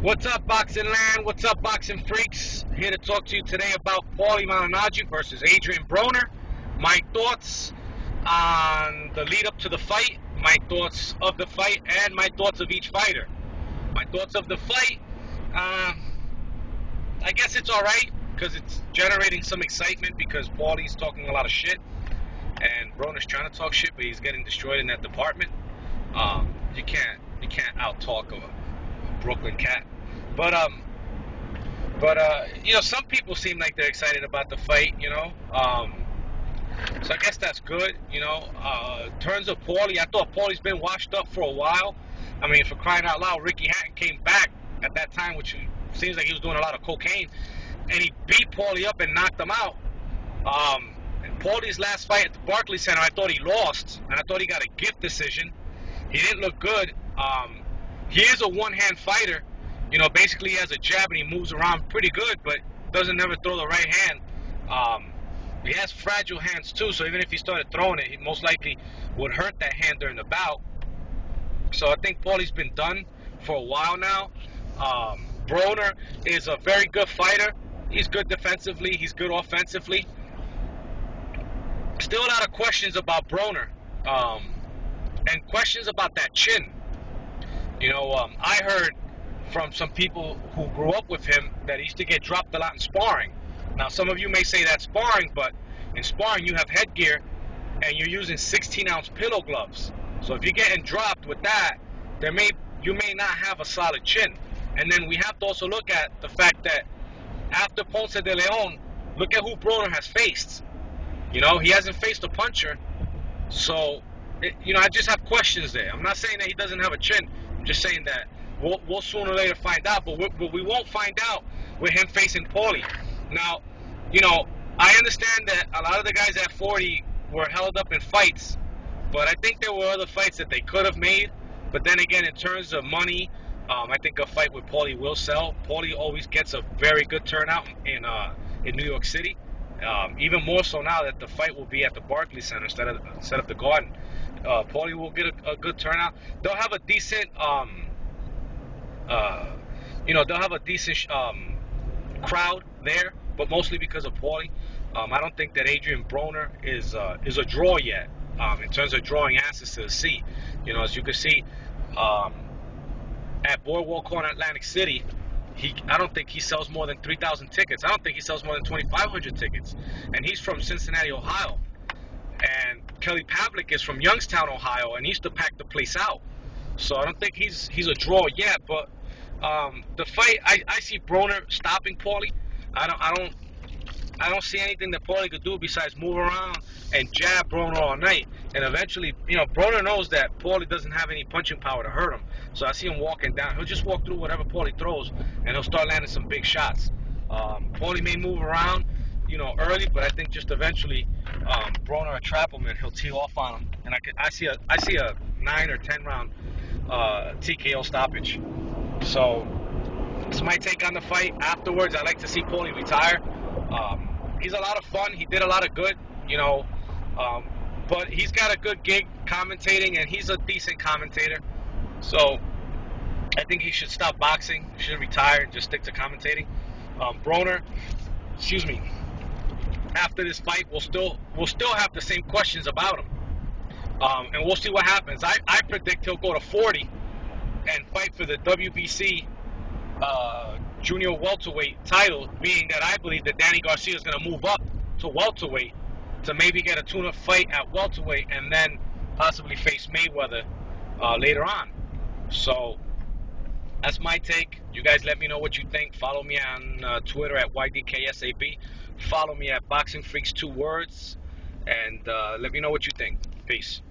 What's up, boxing land? What's up, boxing freaks? Here to talk to you today about Malignagi versus Adrian Broner. My thoughts on the lead up to the fight, my thoughts of the fight, and my thoughts of each fighter. My thoughts of the fight, I guess it's alright because it's generating some excitement because Paulie's talking a lot of shit and Broner's trying to talk shit, but he's getting destroyed in that department. You can't out talk a Brooklyn cat. But some people seem like they're excited about the fight, so I guess that's good, in terms of Paulie, I thought Paulie's been washed up for a while. I mean, for crying out loud, Ricky Hatton came back at that time, which seems like he was doing a lot of cocaine, and he beat Paulie up and knocked him out. And Paulie's last fight at the Barclays Center, I thought he lost, and I thought he got a gift decision. He didn't look good. He is a one-hand fighter. Basically he has a jab and he moves around pretty good, but doesn't never throw the right hand. He has fragile hands too, so even if he started throwing it, he most likely would hurt that hand during the bout. So I think Paulie's been done for a while now. Broner is a very good fighter. He's good defensively. He's good offensively. Still a lot of questions about Broner, and questions about that chin. I heard from some people who grew up with him that he used to get dropped a lot in sparring. Now, some of you may say that's sparring, but in sparring you have headgear and you're using 16-ounce pillow gloves. So if you're getting dropped with that, you may not have a solid chin. And then we have to also look at the fact that after Ponce de Leon, look at who Broner has faced. He hasn't faced a puncher. So, I just have questions there. I'm not saying that he doesn't have a chin. I'm just saying that we'll sooner or later find out, but we won't find out with him facing Paulie. Now, I understand that a lot of the guys at 40 were held up in fights, but I think there were other fights that they could have made. But then again, in terms of money, I think a fight with Paulie will sell. Paulie always gets a very good turnout in New York City, even more so now that the fight will be at the Barclays Center instead of the Garden. Paulie will get a good turnout. They'll have a decent crowd there, but mostly because of Paulie. I don't think that Adrian Broner is a draw yet in terms of drawing asses to the seat. As you can see at Boardwalk Corner, Atlantic City, I don't think he sells more than 3,000 tickets. I don't think he sells more than 2,500 tickets, and he's from Cincinnati, Ohio. And Kelly Pavlik is from Youngstown, Ohio, and he used to pack the place out. So I don't think he's a draw yet. But the fight, I see Broner stopping Paulie. I don't see anything that Paulie could do besides move around and jab Broner all night. And eventually, Broner knows that Paulie doesn't have any punching power to hurt him. So I see him walking down. He'll just walk through whatever Paulie throws, and he'll start landing some big shots. Paulie may move around, early, but I think just eventually, Broner will trap him and he'll tee off on him. And I see a 9 or 10 round TKO stoppage. So it's my take on the fight. Afterwards, I like to see Paulie retire. He's a lot of fun. He did a lot of good, but he's got a good gig commentating, and he's a decent commentator. So I think he should stop boxing. He should retire and just stick to commentating. Broner, after this fight, we'll still have the same questions about him, and we'll see what happens. I predict he'll go to 40 and fight for the WBC junior welterweight title, being that I believe that Danny Garcia is going to move up to welterweight to maybe get a tune-up fight at welterweight and then possibly face Mayweather later on. So that's my take. You guys let me know what you think. Follow me on Twitter at YDKSAB. Follow me at Boxing Freaks 2 words, and let me know what you think. Peace.